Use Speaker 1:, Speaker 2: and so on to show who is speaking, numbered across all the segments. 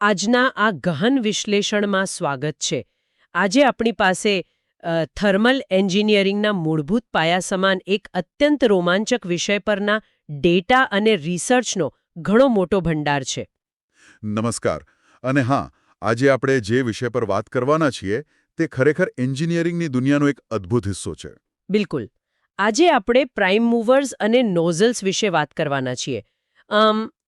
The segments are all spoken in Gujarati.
Speaker 1: આજના આ ગહન વિશ્લેષણમાં સ્વાગત છે. આજે આપણી પાસે થર્મલ એન્જિનિયરિંગના મૂળભૂત પાયા સમાન એક અત્યંત રોમાંચક વિષય પરના ડેટા અને રિસર્ચનો ઘણો મોટો ભંડાર છે.
Speaker 2: નમસ્કાર. અને હા, આજે આપણે જે વિષય પર વાત કરવાના છીએ તે ખરેખર એન્જિનિયરિંગની દુનિયાનો એક અદ્ભુત હિસ્સો છે.
Speaker 1: બિલકુલ. આજે આપણે પ્રાઇમ મૂવર્સ અને નોઝલ્સ વિશે વાત કરવાના છીએ.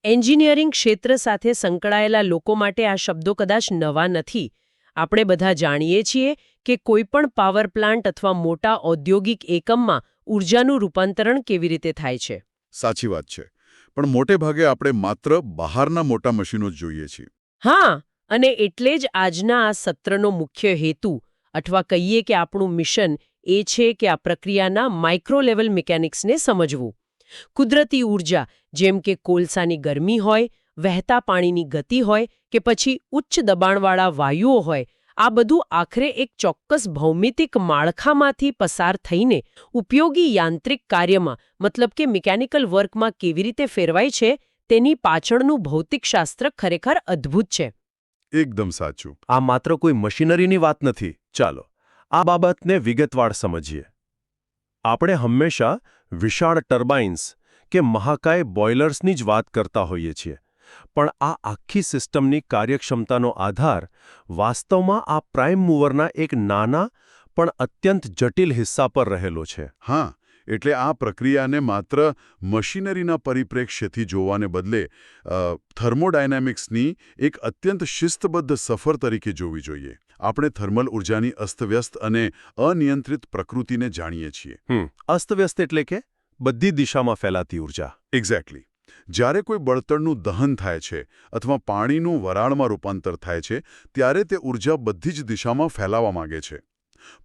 Speaker 1: એન્જિનિયરિંગ ક્ષેત્ર સાથે સંકળાયેલા લોકો માટે આ શબ્દો કદાચ નવા નથી. આપણે બધા જાણીએ છીએ કે કોઈપણ પાવર પ્લાન્ટ અથવા મોટા ઔદ્યોગિક એકમમાં ઊર્જાનું રૂપાંતરણ કેવી રીતે થાય છે.
Speaker 2: સાચી વાત છે. પણ મોટે ભાગે આપણે માત્ર બહારના મોટા મશીનો જ જોઈએ છીએ.
Speaker 1: હા, અને એટલે જ આજના આ સત્રનો મુખ્ય હેતુ અથવા કહીએ કે આપણું મિશન એ છે કે આ પ્રક્રિયાના માઇક્રો લેવલ મિકેનિક્સને સમજવું. કુદરતી ઊર્જા જેમ કે કોલસાની ગરમી હોય, વહેતા પાણીની ગતિ હોય કે પછી ઉચ્ચ દબાણવાળા વાયુઓ હોય, આ બધું આખરે એક ચોક્કસ ભૌમિતિક માળખામાંથી પસાર થઈને ઉપયોગી યાંત્રિક કાર્યમાં મતલબ કે મિકેનિકલ વર્કમાં કેવી રીતે ફેરવાય છે તેની પાછળનું ભૌતિકશાસ્ત્ર ખરેખર અદ્ભુત છે.
Speaker 2: એકદમ સાચું.
Speaker 3: આ માત્ર કોઈ મશીનરીની વાત નથી. ચાલો આ બાબતને વિગતવાર સમજીએ. આપણે હંમેશા વિશાળ ટર્બાઇન્સ કે મહાકાય બોઇલર્સની જ વાત કરતા હોઈએ છીએ, પણ આ આખી સિસ્ટમની કાર્યક્ષમતાનો આધાર વાસ્તવમાં આ પ્રાઇમ મૂવરના એક નાના પણ અત્યંત જટિલ હિસ્સા પર રહેલો છે.
Speaker 2: હા, એટલે આ પ્રક્રિયાને માત્ર મશીનરીના પરિપ્રેક્ષ્યથી જોવાને બદલે થર્મોડાયનેમિક્સની એક અત્યંત શિસ્તબદ્ધ સફર તરીકે જોવી જોઈએ. આપણે થર્મલ ઊર્જાની અસ્તવ્યસ્ત અને અનિયંત્રિત પ્રકૃતિને જાણીએ છીએ.
Speaker 3: અસ્તવ્યસ્ત એટલે કે બધી દિશામાં ફેલાતી ઊર્જા.
Speaker 2: એક્ઝેક્ટલી. જ્યારે કોઈ બળતણનું દહન થાય છે અથવા પાણીનું વરાળમાં રૂપાંતર થાય છે, ત્યારે તે ઊર્જા બધી જ દિશામાં ફેલાવા માંગે છે.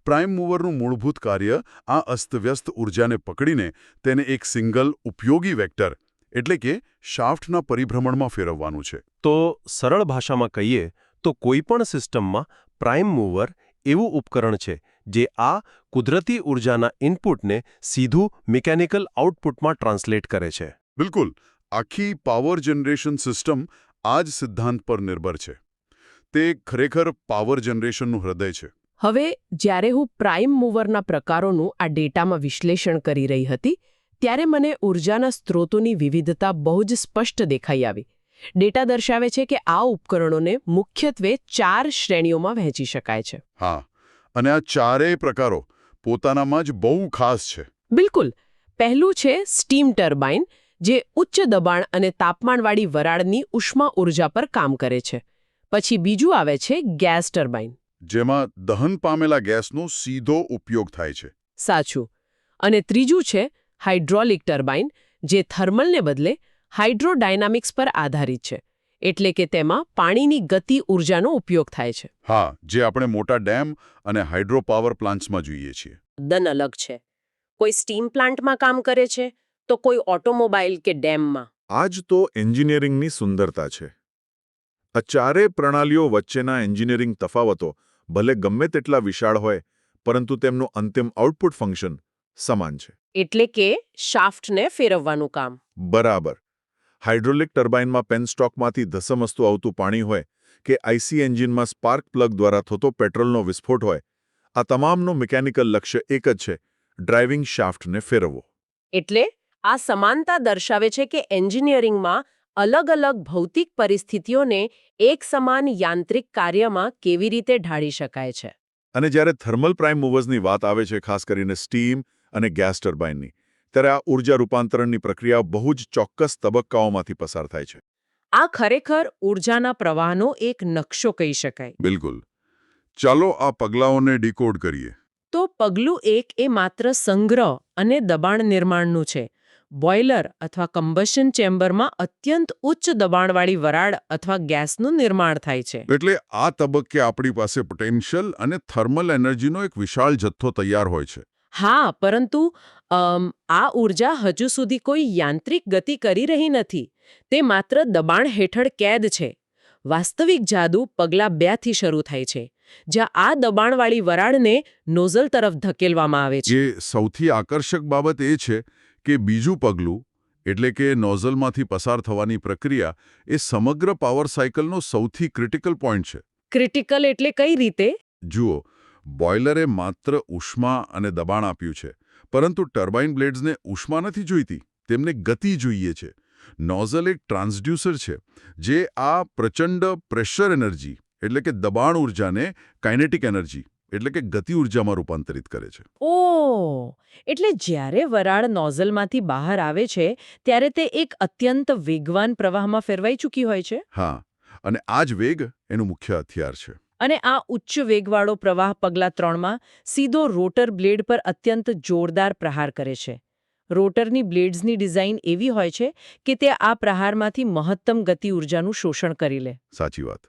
Speaker 2: પ્રાઇમ મૂવરનું મૂળભૂત કાર્ય આ અસ્તવ્યસ્ત ઊર્જાને પકડીને તેને એક સિંગલ ઉપયોગી વેક્ટર એટલે કે શાફ્ટના પરિભ્રમણમાં ફેરવવાનું છે.
Speaker 3: તો સરળ ભાષામાં કહીએ તો કોઈપણ સિસ્ટમમાં પ્રાઇમ મૂવર એવું ઉપકરણ છે જે આ કુદરતી ઊર્જાના ઇનપુટને સીધું મિકેનિકલ આઉટપુટમાં ટ્રાન્સલેટ કરે છે.
Speaker 2: બિલકુલ. આખી પાવર જનરેશન સિસ્ટમ આ જ સિદ્ધાંત પર નિર્ભર છે. તે ખરેખર પાવર જનરેશનનું હૃદય છે.
Speaker 1: હવે જ્યારે હું પ્રાઇમ મૂવરના પ્રકારોનું આ ડેટામાં વિશ્લેષણ કરી રહી હતી ત્યારે મને ઊર્જાના સ્ત્રોતોની વિવિધતા બહુ જ સ્પષ્ટ દેખાઈ આવી. ડેટા દર્શાવે છે કે આ ઉપકરણોને મુખ્યત્વે 4 શ્રેણીઓમાં વહેંચી શકાય છે.
Speaker 2: હા, અને આ ચારેય પ્રકારો પોતાનામાં જ બહુ ખાસ છે.
Speaker 1: બિલકુલ. પહેલું છે સ્ટીમ ટર્બાઇન, જે ઉચ્ચ દબાણ અને તાપમાનવાળી વરાળની ઉષ્મા ઊર્જા પર કામ કરે છે. પછી બીજું આવે છે ગેસ ટર્બાઇન,
Speaker 2: જેમાં દહન પામેલા ગેસનો સીધો ઉપયોગ થાય છે.
Speaker 1: સાચું. અને ત્રીજું છે હાઇડ્રોલિક ટર્બાઇન, જે થર્મલને બદલે હાઇડ્રોડાયનામિક્સ પર આધારિત છે. એટલે કે તેમાં પાણીની ગતિ ઊર્જાનો ઉપયોગ થાય છે.
Speaker 2: હા, જે આપણે મોટા ડેમ અને હાઇડ્રો પાવર પ્લાન્ટ્સમાં જોઈએ છીએ.
Speaker 1: તદ્દન અલગ છે. કોઈ સ્ટીમ પ્લાન્ટમાં કામ કરે છે તો કોઈ ઓટોમોબાઈલ કે ડેમમાં.
Speaker 4: આ જ તો એન્જિનિયરિંગની સુંદરતા છે. આ ચારેય પ્રણાલીઓ વચ્ચેના એન્જિનિયરિંગ તફાવતો ભલે ગમે તેટલા વિશાળ હોય, પરંતુ તેમનું અંતિમ આઉટપુટ ફંક્શન સમાન છે.
Speaker 1: એટલે કે શાફ્ટને ફેરવવાનું કામ.
Speaker 4: બરાબર. હાઇડ્રોલિક ટર્બાઇનમાં પેનસ્ટોકમાંથી ધસમસતું આવતું પાણી હોય કે આઈસી એન્જિનમાં સ્પાર્ક પ્લગ દ્વારા થતો પેટ્રોલનો વિસ્ફોટ હોય, આ તમામનું મિકેનિકલ લક્ષ્ય એક જ છે: ડ્રાઇવિંગ શાફ્ટને ફેરવવો.
Speaker 1: એટલે આ સમાનતા દર્શાવે છે કે એન્જિનિયરિંગમાં અલગ અલગ ભૌતિક પરિસ્થિતિઓને એક સમાન યાંત્રિક કાર્યમાં કેવી રીતે ઢાળી શકાય છે.
Speaker 4: અને જ્યારે થર્મલ પ્રાઇમ મૂવર્સની વાત આવે છે, ખાસ કરીને સ્ટીમ અને ગેસ ટર્બાઇનની, ત્યારે આ ઊર્જા રૂપાંતરણની પ્રક્રિયા બહુ જ ચોક્કસ તબક્કાઓમાંથી પસાર થાય છે.
Speaker 1: આ ખરેખર ઊર્જાના પ્રવાહનો એક નકશો કહી શકાય.
Speaker 2: બિલકુલ. ચાલો આ પગલાઓને ડીકોડ કરીએ.
Speaker 1: તો પગલું 1 એ માત્ર સંગ્રહ અને દબાણ નિર્માણનું છે. બોઇલર અથવા કમ્બશન ચેમ્બરમાં અત્યંત ઉચ્ચ દબાણવાળી વરાળ અથવા ગેસનું નિર્માણ થાય છે.
Speaker 2: એટલે આ તબક્કે આપણી પાસે પોટેન્શિયલ અને થર્મલ એનર્જીનો એક વિશાળ જથ્થો તૈયાર હોય છે.
Speaker 1: હા, પરંતુ આ ઊર્જા હજુ સુધી કોઈ યાંત્રિક ગતિ કરી રહી નથી. તે માત્ર દબાણ હેઠળ કેદ છે. વાસ્તવિક જાદુ પગલા 2 થી શરૂ થાય છે, જ્યાં આ દબાણવાળી વરાળને નોઝલ તરફ ધકેલવામાં આવે છે.
Speaker 2: જે સૌથી આકર્ષક બાબત એ છે કે બીજું પગલું એટલે કે નોઝલમાંથી પસાર થવાની પ્રક્રિયા એ સમગ્ર પાવર સાયકલનો સૌથી ક્રિટિકલ પોઈન્ટ છે.
Speaker 1: ક્રિટિકલ એટલે કઈ રીતે?
Speaker 2: જુઓ, બોઇલરે માત્ર ઉષ્મા અને દબાણ આપ્યું છે, પરંતુ ટર્બાઇન બ્લેડ્સને ઉષ્મા નથી જોઈતી, તેમને ગતિ જોઈએ છે. નોઝલ એક ટ્રાન્સડ્યુસર છે, જે આ પ્રચંડ પ્રેશર એનર્જી એટલે કે દબાણ ઉર્જાને કાઇનેટિક એનર્જી એટલે કે ગતિ ઉર્જામાં રૂપાંતરિત કરે છે.
Speaker 1: ઓહ, એટલે જ્યારે વરાળ નોઝલમાંથી બહાર આવે છે ત્યારે તે એક અત્યંત વેગવાન પ્રવાહમાં ફેરવાઈ ચૂકી હોય છે.
Speaker 2: હા, અને આ જ વેગ એનું મુખ્ય હથિયાર છે.
Speaker 1: અને આ ઉચ્ચ વેગવાળો પ્રવાહ પગલા 3માં સીધો રોટર બ્લેડ પર અત્યંત જોરદાર પ્રહાર કરે છે. રોટરની બ્લેડ્સની ડિઝાઇન એવી હોય છે કે તે આ પ્રહારમાંથી મહત્તમ ગતિ ઉર્જાનું શોષણ કરી લે.
Speaker 2: સાચી વાત.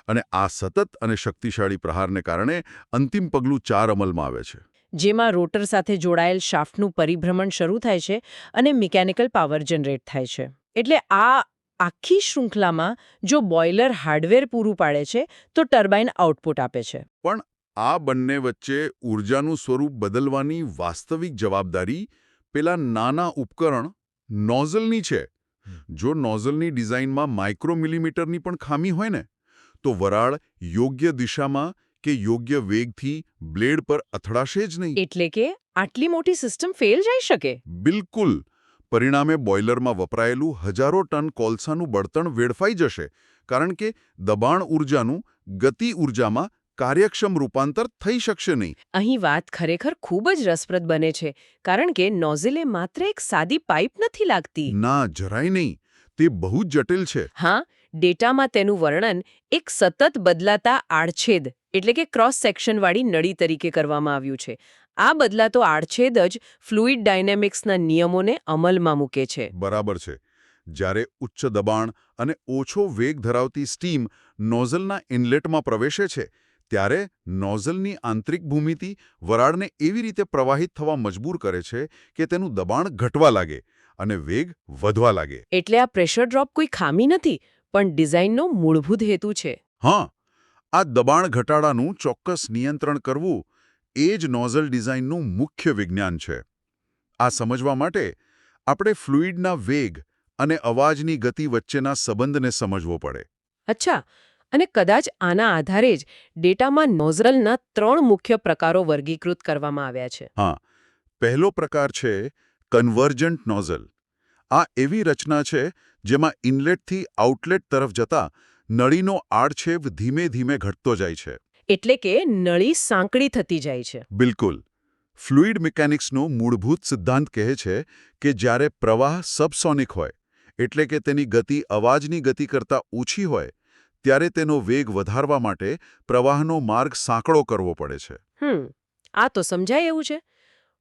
Speaker 2: અને આ સતત અને શક્તિશાળી પ્રહારને કારણે અંતિમ પગલું 4 અમલમાં આવે છે.
Speaker 1: જેમાં રોટર સાથે જોડાયેલ શાફ્ટનું પરિભ્રમણ શરૂ થાય છે અને મિકેનિકલ પાવર જનરેટ થાય છે. એટલે આ આખી શૃંખલામાં જો બોઇલર હાર્ડવેર પૂરું પાડે છે તો ટર્બાઇન આઉટપુટ આપે છે.
Speaker 2: પણ આ બંને વચ્ચે ઊર્જાનું સ્વરૂપ બદલવાની વાસ્તવિક જવાબદારી પેલા નાના ઉપકરણ નોઝલની છે. જો નોઝલની ડિઝાઇનમાં માઇક્રોમિલીમીટરની પણ ખામી હોય ને, તો વરાળ યોગ્ય દિશામાં કે યોગ્ય વેગથી બ્લેડ પર અથડાશે જ નહીં.
Speaker 1: એટલે કે આટલી મોટી સિસ્ટમ ફેલ જઈ શકે.
Speaker 2: બિલકુલ. પરિણામે બોઇલરમાં વપરાયેલું હજારો ટન કોલસાનું બળતણ વેડફાઈ જશે, કારણ કે દબાણ ઊર્જાનું ગતિ ઊર્જામાં કાર્યક્ષમ રૂપાંતર થઈ શકશે નહીં.
Speaker 1: અહીં વાત ખરેખર ખૂબ જ રસપ્રદ બને છે, કારણ કે નોઝલે માત્ર એક સાદી પાઇપ નથી લાગતી.
Speaker 2: ના, જરાય નહીં. તે બહુ જ જટિલ છે.
Speaker 1: હા, ડેટામાં તેનું વર્ણન એક સતત બદલાતા આડછેદ એટલે કે ક્રોસ સેક્શનવાળી નળી તરીકે કરવામાં આવ્યું છે. આ બદલાતો આડછેદ જ ફ્લુઇડ ડાયનેમિક્સના નિયમોને અમલમાં મૂકે છે.
Speaker 2: બરાબર છે. જ્યારે ઉચ્ચ દબાણ અને ઓછો વેગ ધરાવતી સ્ટીમ નોઝલના ઇનલેટમાં પ્રવેશે છે, ત્યારે નોઝલની આંતરિક ભૂમિતિ વરાળને એવી રીતે પ્રવાહિત થવા મજબૂર કરે છે કે તેનું દબાણ ઘટવા લાગે અને વેગ વધવા લાગે.
Speaker 1: એટલે આ પ્રેશર ડ્રોપ કોઈ ખામી નથી, પણ ડિઝાઇનનો મૂળભૂત હેતુ છે.
Speaker 2: હા, આ દબાણ ઘટાડાનું ચોક્કસ નિયંત્રણ કરવું એ જ નોઝલ ડિઝાઇનનું મુખ્ય વિજ્ઞાન છે. આ સમજવા માટે આપણે ફ્લુઇડના વેગ અને અવાજની ગતિ વચ્ચેના સંબંધને સમજવો પડે.
Speaker 1: અચ્છા, અને કદાચ આના આધારે જ ડેટામાં નોઝલના 3 મુખ્ય પ્રકારો વર્ગીકૃત કરવામાં આવ્યા છે.
Speaker 2: હા, પહેલો પ્રકાર છે કન્વર્જન્ટ નોઝલ. આ એવી રચના છે જેમાં ઇનલેટથી આઉટલેટ તરફ જતા નળીનો આડછેદ ધીમે ધીમે ઘટતો જાય છે.
Speaker 1: એટલે કે નળી સાંકડી થતી જાય છે.
Speaker 2: બિલકુલ. ફ્લુઇડ મિકેનિક્સનો મૂળભૂત સિદ્ધાંત કહે છે કે જ્યારે પ્રવાહ સબસોનિક હોય, એટલે કે તેની ગતિ અવાજની ગતિ કરતાં ઓછી હોય, ત્યારે તેનો વેગ વધારવા માટે પ્રવાહનો માર્ગ સાંકડો કરવો પડે છે.
Speaker 1: આ તો સમજાય એવું છે.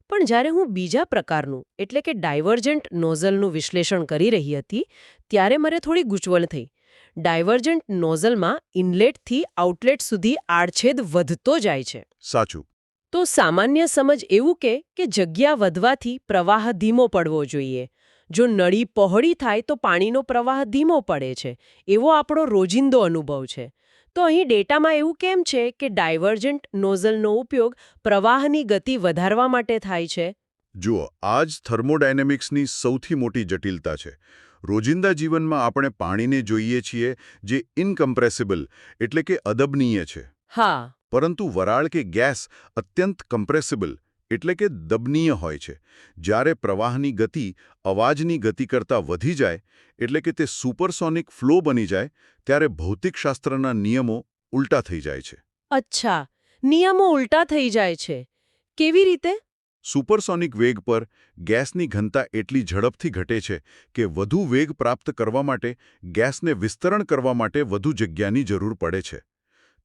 Speaker 1: પણ જ્યારે હું બીજા પ્રકારનું એટલે કે ડાયવર્જન્ટ નોઝલનું વિશ્લેષણ કરી રહી હતી, ત્યારે મને થોડી ગૂંચવણ થઈ. ડાયવર્જન્ટ નોઝલમાં ઇનલેટથી આઉટલેટ સુધી આડછેદ વધતો જાય છે.
Speaker 2: સાચું.
Speaker 1: તો સામાન્ય સમજ એવું કે જગ્યા વધવાથી પ્રવાહ ધીમો પડવો જોઈએ. જો નળી પહોળી થાય તો પાણીનો પ્રવાહ ધીમો પડે છે. એવો આપણો રોજિંદો અનુભવ છે. તો અહીં ડેટામાં એવું કેમ છે કે ડાયવર્જન્ટ નોઝલનો ઉપયોગ પ્રવાહની ગતિ વધારવા માટે થાય છે?
Speaker 2: જુઓ, આ જ થર્મોડાયનેમિક્સની સૌથી મોટી જટિલતા છે. રોજિંદા જીવનમાં આપણે પાણીને જોઈએ છીએ જે ઇનકમ્પ્રેસિબલ એટલે કે અદબનીય છે.
Speaker 1: હા.
Speaker 2: પરંતુ વરાળ કે ગેસ અત્યંત કમ્પ્રેસિબલ એટલે કે દબનીય હોય છે. જ્યારે પ્રવાહની ગતિ અવાજની ગતિ કરતાં વધી જાય, એટલે કે તે સુપરસોનિક ફ્લો બની જાય, ત્યારે ભૌતિકશાસ્ત્રના નિયમો ઉલટા થઈ જાય છે.
Speaker 1: અચ્છા, નિયમો ઉલટા થઈ જાય છે. કેવી રીતે?
Speaker 2: સુપરસોનિક વેગ પર ગેસની ઘનતા એટલી ઝડપથી ઘટે છે કે વધુ વેગ પ્રાપ્ત કરવા માટે ગેસને વિસ્તરણ કરવા માટે વધુ જગ્યાની જરૂર પડે છે.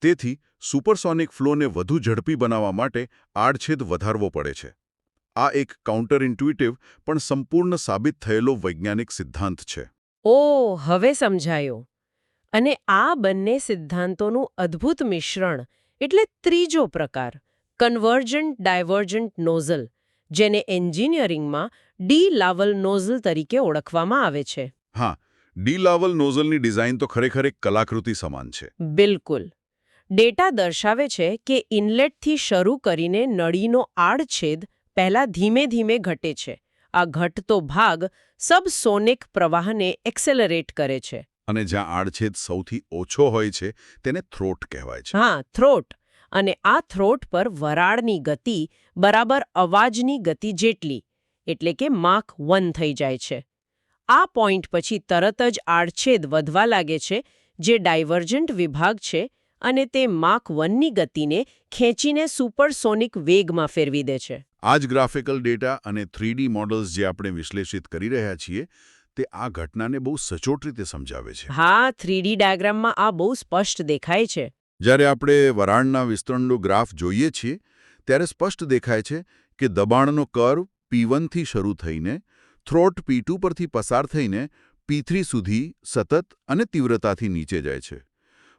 Speaker 2: તેથી સુપરસોનિક ફ્લોને વધુ ઝડપી બનાવવા માટે આડછેદ વધારવો પડે છે. આ એક કાઉન્ટર ઇન્ટ્યુઇટિવ પણ સંપૂર્ણ સાબિત થયેલો વૈજ્ઞાનિક સિદ્ધાંત છે.
Speaker 1: ઓહ, હવે સમજાયું. અને આ બંને સિદ્ધાંતોનું અદ્ભુત મિશ્રણ એટલે ત્રીજો પ્રકાર, કન્વર્જન્ટ ડાયવર્જન્ટ નોઝલ, જેને એન્જિનિયરિંગમાં ડી-લાવલ નોઝલ તરીકે ઓળખવામાં આવે છે.
Speaker 2: હા, ડી-લાવલ નોઝલની ડિઝાઇન તો ખરેખર એક કલાકૃતિ સમાન છે.
Speaker 1: બિલકુલ. ડેટા દર્શાવે છે કે ઇનલેટથી શરૂ કરીને નળીનો આડછેદ પહેલા ધીમે ધીમે ઘટે છે. આ ઘટતો ભાગ સબસોનિક પ્રવાહને એક્સેલરેટ કરે છે.
Speaker 2: અને જ્યાં આડછેદ સૌથી ઓછો હોય છે તેને થ્રોટ કહેવાય છે.
Speaker 1: હા, થ્રોટ. અને આ થ્રોટ પર વરાળની ગતિ બરાબર અવાજની ગતિ જેટલી, એટલે કે માક 1 થઈ જાય છે. આ પોઈન્ટ પછી તરત જ આડછેદ વધવા લાગે છે, જે ડાયવર્જન્ટ વિભાગ છે, અને તે માક 1ની ગતિને ખેંચીને સુપરસોનિક વેગમાં ફેરવી દે છે.
Speaker 2: આ જ ગ્રાફિકલ ડેટા અને 3D મોડલ્સ જે આપણે વિશ્લેષિત કરી રહ્યા છીએ તે આ ઘટનાને બહુ સચોટ રીતે સમજાવે છે.
Speaker 1: હા, 3D ડાયાગ્રામમાં આ બહુ સ્પષ્ટ દેખાય છે.
Speaker 2: જ્યારે આપણે વરાળના વિસ્તરણનો ગ્રાફ જોઈએ છીએ ત્યારે સ્પષ્ટ દેખાય છે કે દબાણનો કર્વ P1 થી શરૂ થઈને થ્રોટ P2 પરથી પસાર થઈને P3 સુધી સતત અને તીવ્રતાથી નીચે જાય છે.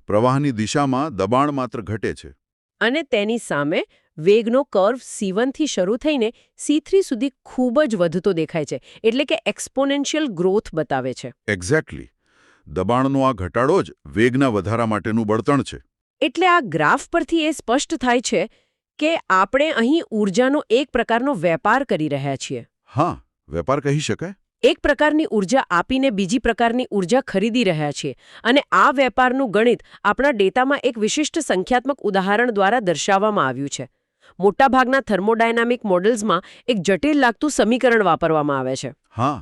Speaker 2: પ્રવાહની દિશામાં દબાણ માત્ર ઘટે છે.
Speaker 1: અને તેની સામે વેગનો કર્વ C1 થી શરૂ થઈને C3 સુધી ખૂબ જ વધતો દેખાય છે, એટલે કે એક્સપોનેન્શિયલ ગ્રોથ બતાવે છે.
Speaker 2: એક્ઝેક્ટલી. દબાણનો આ ઘટાડો જ વેગના વધારા માટેનું બળતણ છે.
Speaker 1: એટલે આ ગ્રાફ પરથી એ સ્પષ્ટ થાય છે કે આપણે અહીં ઊર્જાનો એક પ્રકારનો વેપાર કરી રહ્યા છીએ.
Speaker 2: હા, વેપાર કહી શકાય.
Speaker 1: એક પ્રકારની ઊર્જા આપીને બીજી પ્રકારની ઊર્જા ખરીદી રહ્યા છીએ, અને આ વેપારનું ગણિત આપણા ડેટામાં એક વિશિષ્ટ સંખ્યાત્મક ઉદાહરણ દ્વારા દર્શાવવામાં આવ્યું છે. મોટાભાગના થર્મોડાયનામિક મોડલ્સમાં એક જટિલ લાગતું સમીકરણ વાપરવામાં આવે છે.
Speaker 2: હા,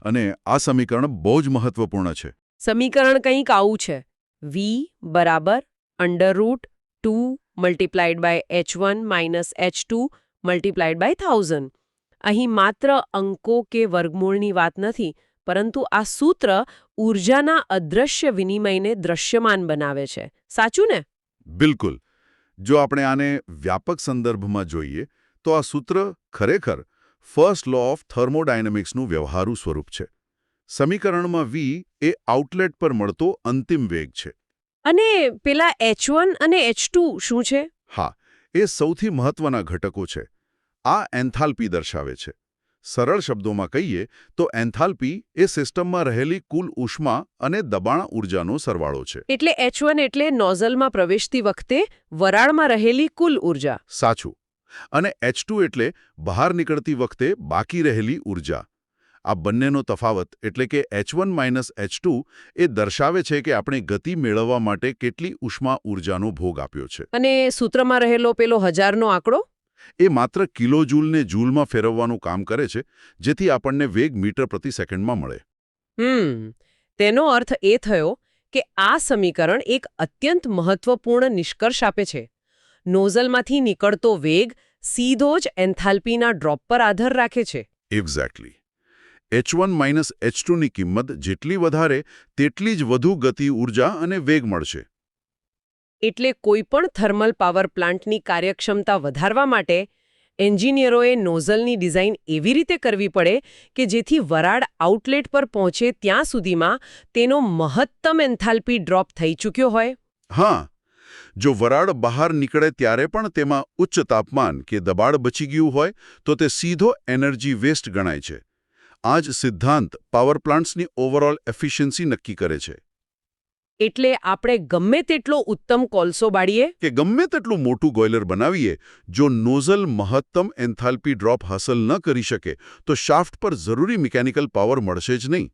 Speaker 2: અને આ સમીકરણ બહુ જ મહત્વપૂર્ણ છે.
Speaker 1: સમીકરણ કંઈક આવું છે: V બરાબર √2 multiplied by H1 minus H2 multiplied by 1000. અહીં માત્ર અંકો કે વર્ગમૂળની વાત નથી, પરંતુ આ સૂત્ર ઊર્જાના અદૃશ્ય વિનિમયને દ્રશ્યમાન બનાવે છે. સાચું ને?
Speaker 2: બિલકુલ. જો આપણે આને વ્યાપક સંદર્ભમાં જોઈએ તો આ સૂત્ર ખરેખર ફર્સ્ટ લો ઓફ થર્મોડાયનેમિક્સનું વ્યવહારુ સ્વરૂપ છે. સમીકરણમાં V એ આઉટલેટ પર મળતો અંતિમ વેગ છે.
Speaker 1: અને પેલા H1 અને H2 શું છે?
Speaker 2: હા, એ સૌથી મહત્વના ઘટકો છે. આ એન્થાલ્પી દર્શાવે છે. સરળ શબ્દોમાં કહીએ તો એન્થાલ્પી એ સિસ્ટમમાં રહેલી કુલ ઉષ્મા અને દબાણ ઊર્જાનો સરવાળો છે.
Speaker 1: એટલે H1 એટલે નોઝલમાં પ્રવેશતી વખતે વરાળમાં રહેલી કુલ ઊર્જા.
Speaker 2: સાચું. અને H2 એટલે બહાર નીકળતી વખતે બાકી રહેલી ઊર્જા. આ બંનેનો તફાવત એટલે કે H1 માઇનસ H2 એ દર્શાવે છે કે આપણે ગતિ મેળવવા માટે કેટલી ઉષ્મા ઊર્જાનો ભોગ આપ્યો છે.
Speaker 1: અને સૂત્રમાં રહેલો પેલો 1000નો આંકડો?
Speaker 2: એ માત્ર કિલોજૂલને જૂલમાં ફેરવવાનું કામ કરે છે, જેથી આપણને વેગ મીટર પ્રતિ સેકન્ડમાં મળે.
Speaker 1: તેનો અર્થ એ થયો કે આ સમીકરણ એક અત્યંત મહત્વપૂર્ણ નિષ્કર્ષ આપે છે. નોઝલમાંથી નીકળતો વેગ સીધો જ એન્થાલ્પીના ડ્રોપ પર આધાર રાખે છે.
Speaker 2: એક્ઝેક્ટલી. H1 માઇનસ H2ની કિંમત જેટલી વધારે તેટલી જ વધુ ગતિ ઊર્જા અને વેગ મળશે.
Speaker 1: એટલે કોઈપણ થર્મલ પાવર પ્લાન્ટની કાર્યક્ષમતા વધારવા માટે એન્જિનિયરોએ નોઝલની ડિઝાઇન એવી રીતે કરવી પડે કે જેથી વરાળ આઉટલેટ પર પહોંચે ત્યાં સુધીમાં તેનો મહત્તમ એન્થાલ્પી ડ્રોપ થઈ ચૂક્યો હોય.
Speaker 2: હા, જો વરાળ બહાર નીકળે ત્યારે પણ તેમાં ઉચ્ચ તાપમાન કે દબાણ બચી ગયું હોય તો તે સીધો એનર્જી વેસ્ટ ગણાય છે. આ જ સિદ્ધાંત પાવર પ્લાન્ટ્સની ઓવરઓલ એફિશિયન્સી નક્કી કરે છે.
Speaker 1: એટલે આપણે ગમે તેટલો ઉત્તમ કોલસો બાળીએ
Speaker 2: કે ગમે તેટલું મોટું બોઇલર બનાવીએ, જો નોઝલ મહત્તમ એન્થાલ્પી ડ્રોપ હાંસલ ન કરી શકે તો શાફ્ટ પર જરૂરી મિકેનિકલ પાવર મળશે જ નહીં.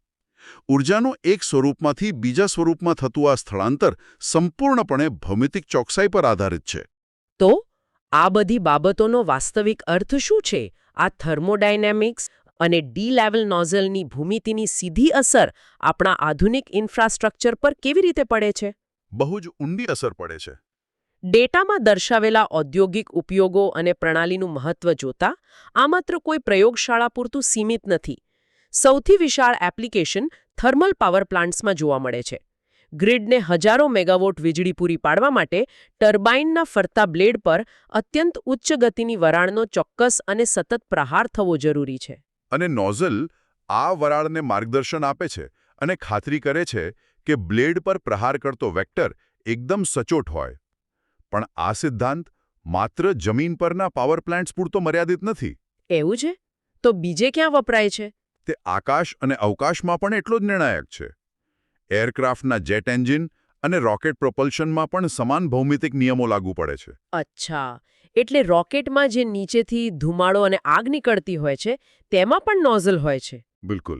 Speaker 2: ઊર્જાનું એક સ્વરૂપમાંથી બીજા સ્વરૂપમાં થતું આ સ્થળાંતર સંપૂર્ણપણે ભૌમિતિક ચોકસાઈ પર આધારિત છે.
Speaker 1: તો આ બધી બાબતોનો વાસ્તવિક અર્થ શું છે? આ થર્મોડાયનેમિક્સ અને ડી લેવલ નોઝલની ભૂમિતિની સીધી અસર આપણા આધુનિક ઇન્ફ્રાસ્ટ્રક્ચર પર કેવી રીતે પડે છે?
Speaker 2: બહુ જ ઊંડી અસર પડે છે.
Speaker 1: ડેટામાં દર્શાવેલા ઔદ્યોગિક ઉપયોગો અને પ્રણાલીનું મહત્વ જોતા આ માત્ર કોઈ પ્રયોગશાળા પૂરતું સીમિત નથી. સૌથી વિશાળ એપ્લિકેશન થર્મલ પાવર પ્લાન્ટ્સમાં જોવા મળે છે. ગ્રીડને હજારો મેગાવોટ વીજળી પૂરી પાડવા માટે ટર્બાઇનના ફરતા બ્લેડ પર અત્યંત ઉચ્ચ ગતિની વરાળનો ચોક્કસ અને સતત પ્રહાર થવો જરૂરી છે.
Speaker 2: અને નોઝલ આ વરાળને માર્ગદર્શન આપે છે અને ખાતરી કરે છે કે બ્લેડ પર પ્રહાર કરતો વેક્ટર એકદમ સચોટ હોય. પણ આ સિદ્ધાંત માત્ર જમીન પરના પાવર પ્લાન્ટ્સ પૂરતો મર્યાદિત નથી.
Speaker 1: એવું છે? તો બીજે ક્યાં વપરાય છે?
Speaker 2: તે આકાશ અને અવકાશમાં પણ એટલો જ નિર્ણાયક છે. એરક્રાફ્ટના જેટ એન્જિન અને રોકેટ પ્રોપલ્શનમાં પણ સમાન ભૌમિતિક નિયમો લાગુ પડે છે.
Speaker 1: અચ્છા, એટલે રોકેટમાં જે નીચેથી ધુમાડો અને આગ નીકળતી હોય છે તેમાં પણ નોઝલ હોય છે.
Speaker 2: બિલકુલ.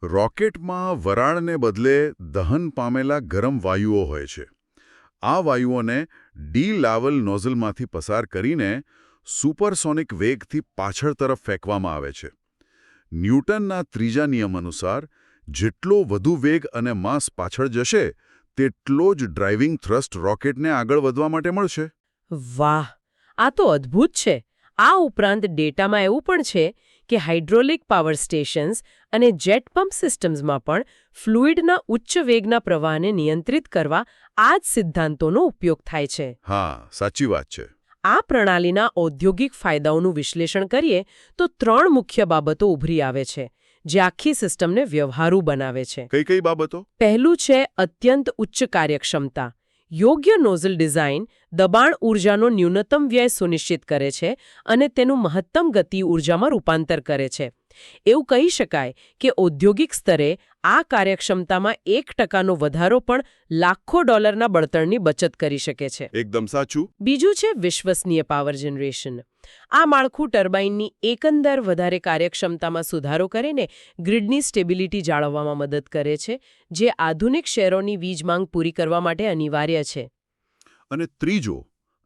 Speaker 2: રોકેટમાં વરાળને બદલે દહન પામેલા ગરમ વાયુઓ હોય છે. આ વાયુઓને ડી-લેવલ નોઝલમાંથી પસાર કરીને સુપરસોનિક વેગથી પાછળ તરફ ફેંકવામાં આવે છે. ન્યૂટનના ત્રીજા નિયમ અનુસાર જેટલો વધુ વેગ અને માસ પાછળ જશે તેટલો જ ડ્રાઇવિંગ થ્રસ્ટ રોકેટને આગળ વધવા માટે મળશે.
Speaker 1: વાહ, આ તો અદ્ભુત છે. આ ઉપરાંત ડેટામાં એવું પણ છે કે હાઇડ્રોલિક પાવર સ્ટેશન્સ અને જેટ પમ્પ સિસ્ટમ્સમાં પણ ફ્લુઇડના ઉચ્ચ વેગના પ્રવાહને નિયંત્રિત કરવા આ જ સિદ્ધાંતોનો ઉપયોગ થાય છે.
Speaker 2: હા, સાચી વાત છે.
Speaker 1: આ પ્રણાલીના ઔદ્યોગિક ફાયદાઓનું વિશ્લેષણ કરીએ તો 3 મુખ્ય બાબતો ઉભરી આવે છે જે આખી સિસ્ટમને વ્યવહારુ બનાવે છે.
Speaker 2: કઈ કઈ બાબતો?
Speaker 1: પહેલું છે અત્યંત ઉચ્ચ કાર્યક્ષમતા. યોગ્ય નોઝલ ડિઝાઇન દબાણ ઊર્જાનો ન્યૂનતમ વ્યય સુનિશ્ચિત કરે છે અને તેનું મહત્તમ ગતિ ઊર્જામાં રૂપાંતર કરે છે. એવું કહી શકાય કે ઔદ્યોગિક સ્તરે આ કાર્યક્ષમતામાં 1%નો વધારો પણ લાખો ડોલરના બળતણની બચત કરી શકે છે.
Speaker 2: એકદમ સાચું.
Speaker 1: બીજું છે વિશ્વસનીય પાવર જનરેશન. આ માળખું ટર્બાઇનની એકંદર વધારે કાર્યક્ષમતામાં સુધારો કરીને ગ્રીડની સ્ટેબિલિટી જાળવવામાં મદદ કરે છે, જે આધુનિક શહેરોની વીજ માંગ પૂરી કરવા માટે અનિવાર્ય છે.
Speaker 2: અને ત્રીજો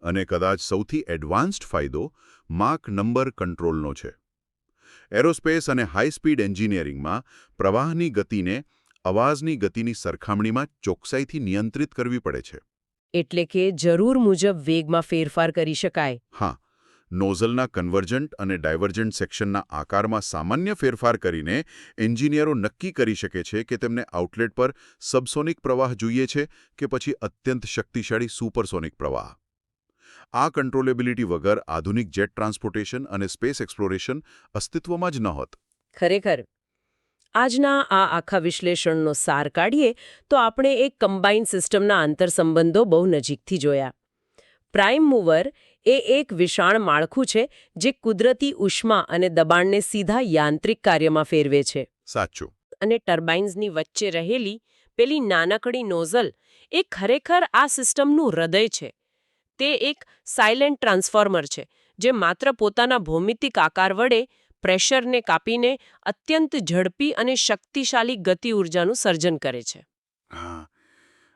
Speaker 2: અને કદાચ સૌથી એડવાન્સ્ડ ફાયદો માક નંબર કંટ્રોલનો છે. એરોસ્પેસ અને હાઈ સ્પીડ એન્જિનિયરિંગમાં પ્રવાહની ગતિને અવાજની ગતિની સરખામણીમાં ચોકસાઈથી નિયંત્રિત કરવી પડે છે.
Speaker 1: એટલે કે જરૂર મુજબ વેગમાં ફેરફાર કરી શકાય.
Speaker 2: હા, નોઝલના કન્વર્જન્ટ અને ડાયવર્જન્ટ સેક્શનના આકારમાં સામાન્ય ફેરફાર કરીને એન્જિનિયરો નક્કી કરી શકે છે કે તેમને આઉટલેટ પર સબસોનિક પ્રવાહ જોઈએ છે કે પછી અત્યંત શક્તિશાળી સુપરસોનિક પ્રવાહ. આ કંટ્રોલેબિલિટી વગર આધુનિક જેટ ટ્રાન્સપોર્ટેશન અને સ્પેસ એક્સપ્લોરેશન અસ્તિત્વમાં જ નહોત.
Speaker 1: ખરેખર. આજના આ આખા વિશ્લેષણનો સાર કાઢીએ તો આપણે એક કમ્બાઇન્ડ સિસ્ટમના આંતરસંબંધો બહુ નજીકથી જોયા. પ્રાઇમ મૂવર એ એક વિશાળ માળખું છે જે કુદરતી ઉષ્મા અને દબાણને સીધા યાંત્રિક કાર્યમાં ફેરવે છે.
Speaker 2: સાચું.
Speaker 1: અને ટર્બાઇન્સની વચ્ચે રહેલી પેલી નાનકડી નોઝલ એ ખરેખર આ સિસ્ટમનું હૃદય છે. તે એક સાયલેન્ટ ટ્રાન્સફોર્મર છે જે માત્ર પોતાના ભૌમિતિક આકાર વડે પ્રેશરને કાપીને અત્યંત ઝડપી અને શક્તિશાળી ગતિ ઊર્જાનું સર્જન કરે છે.
Speaker 2: હા,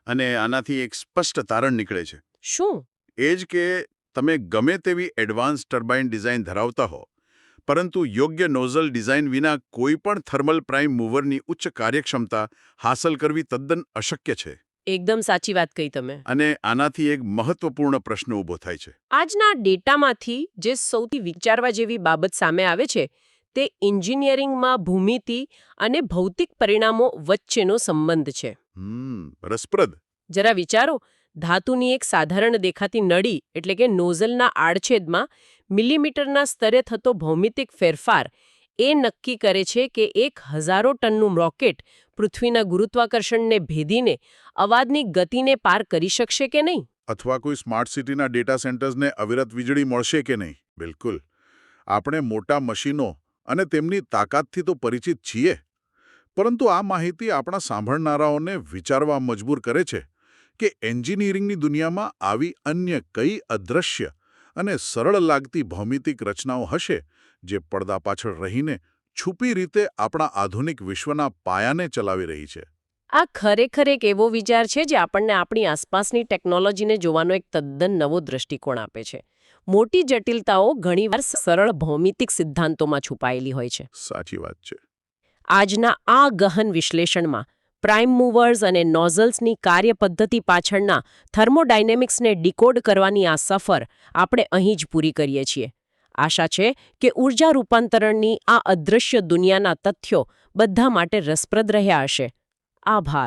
Speaker 2: અને આનાથી એક સ્પષ્ટ તારણ નીકળે છે.
Speaker 1: શું?
Speaker 2: એ જ કે તમે ગમે તેવી એડવાન્સ ટર્બાઇન ડિઝાઇન ધરાવતા હો, પરંતુ યોગ્ય નોઝલ ડિઝાઇન વિના કોઈ પણ થર્મલ પ્રાઇમ મૂવરની ઉચ્ચ કાર્યક્ષમતા હાંસલ કરવી તદ્દન અશક્ય છે.
Speaker 1: એકદમ સાચી વાત કહી તમે.
Speaker 2: અને આનાથી એક મહત્વપૂર્ણ પ્રશ્ન ઊભો થાય છે.
Speaker 1: આજના ડેટામાંથી જે સૌથી વિચારવા જેવી બાબત સામે આવે છે તે એન્જિનિયરિંગમાં ભૂમિતિ અને ભૌતિક પરિણામો વચ્ચેનો સંબંધ છે.
Speaker 2: રસપ્રદ.
Speaker 1: જરા વિચારો, ધાતુની એક સાધારણ દેખાતી નળી એટલે કે નોઝલના આડછેદમાં મિલીમીટરના સ્તરે થતો ભૌમિતિક ફેરફાર એ નક્કી કરે છે કે 1000 ટનનું રોકેટ પૃથ્વીના ગુરુત્વાકર્ષણને ભેદીને અવાજની ગતિને પાર કરી શકશે કે નહીં.
Speaker 2: અથવા કોઈ સ્માર્ટ સિટીના ડેટા સેન્ટર્સને અવિરત વીજળી મળશે કે નહીં. બિલકુલ. આપણે મોટા મશીનો અને તેમની તાકાતથી તો પરિચિત છીએ, પરંતુ આ માહિતી આપણા સાંભળનારાઓને વિચારવા મજબૂર કરે છે કે એન્જિનિયરિંગની દુનિયામાં આવી અન્ય કઈ અદૃશ્ય અને સરળ લાગતી ભૌમિતિક રચનાઓ હશે જે પડદા પાછળ રહીને છુપી રીતે આપણા આધુનિક વિશ્વના પાયાને ચલાવી રહી છે.
Speaker 1: આ ખરેખર એક એવો વિચાર છે જે આપણને આપણી આસપાસની ટેકનોલોજીને જોવાનો એક તદ્દન નવો દૃષ્ટિકોણ આપે છે. મોટી જટિલતાઓ ઘણીવાર સરળ ભૌમિતિક સિદ્ધાંતોમાં છુપાયેલી હોય છે.
Speaker 2: સાચી વાત છે.
Speaker 1: આજના આ ગહન વિશ્લેષણમાં પ્રાઇમ મૂવર્સ અને નોઝલ્સની કાર્યપદ્ધતિ પાછળના થર્મોડાયનેમિક્સને ડીકોડ કરવાની આ સફર આપણે અહીં જ પૂરી કરીએ છીએ. આશા છે કે ઊર્જા રૂપાંતરણની આ અદૃશ્ય દુનિયાના તથ્યો બધા માટે રસપ્રદ રહ્યા હશે. આભાર.